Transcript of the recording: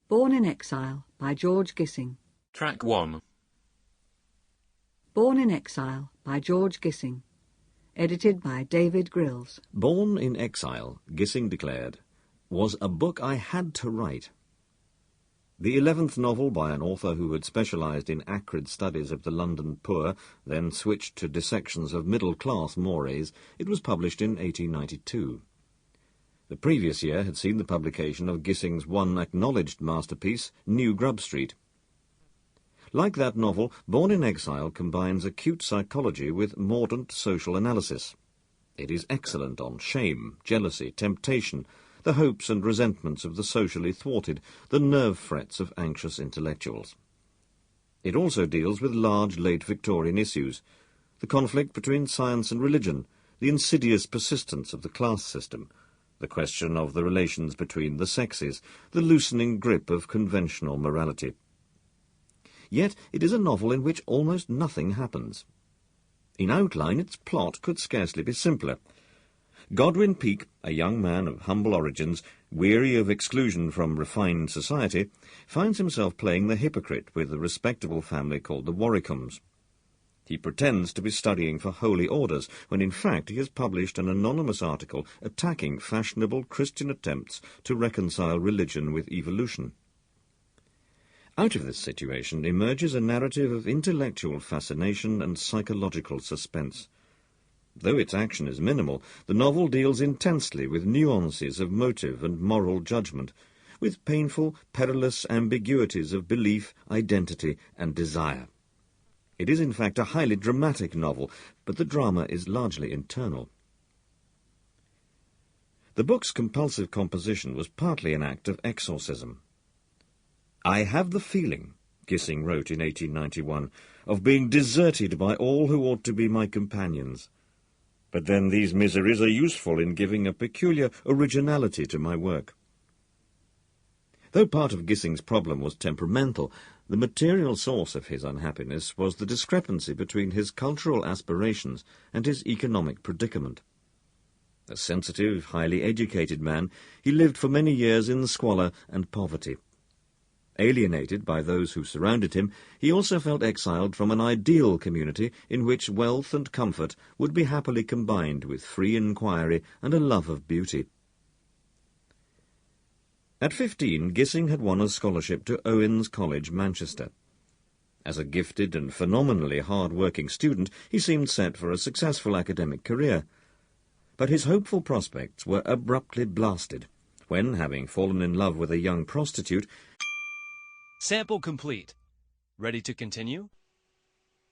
Born in Exile by George Gissing. Track 1. Born in Exile by George Gissing. Edited by David Grills. Born in Exile, Gissing declared, was a book I had to write. The 11th novel by an author who had specialised in acrid studies of the London poor, then switched to dissections of middle-class mores, it was published in 1892. The previous year had seen the publication of Gissing's one acknowledged masterpiece, New Grub Street. Like that novel, Born in Exile combines acute psychology with mordant social analysis. It is excellent on shame, jealousy, temptation, the hopes and resentments of the socially thwarted, the nerve frets of anxious intellectuals. It also deals with large late Victorian issues, the conflict between science and religion, the insidious persistence of the class system, the question of the relations between the sexes, the loosening grip of conventional morality. Yet it is a novel in which almost nothing happens. In outline, its plot could scarcely be simpler. Godwin Peak, a young man of humble origins, weary of exclusion from refined society, finds himself playing the hypocrite with a respectable family called the Warricombes. He pretends to be studying for holy orders, when in fact he has published an anonymous article attacking fashionable Christian attempts to reconcile religion with evolution. Out of this situation emerges a narrative of intellectual fascination and psychological suspense. Though its action is minimal, the novel deals intensely with nuances of motive and moral judgment, with painful, perilous ambiguities of belief, identity, and desire. It is in fact a highly dramatic novel, but the drama is largely internal. The book's compulsive composition was partly an act of exorcism. "I have the feeling," Gissing wrote in 1891, "of being deserted by all who ought to be my companions. But then these miseries are useful in giving a peculiar originality to my work." Though part of Gissing's problem was temperamental, the material source of his unhappiness was the discrepancy between his cultural aspirations and his economic predicament. A sensitive, highly educated man, he lived for many years in squalor and poverty. Alienated by those who surrounded him, he also felt exiled from an ideal community in which wealth and comfort would be happily combined with free inquiry and a love of beauty. At 15, Gissing had won a scholarship to Owens College, Manchester. As a gifted and phenomenally hard-working student, he seemed set for a successful academic career. But his hopeful prospects were abruptly blasted when, having fallen in love with a young prostitute, Sample complete. Ready to continue?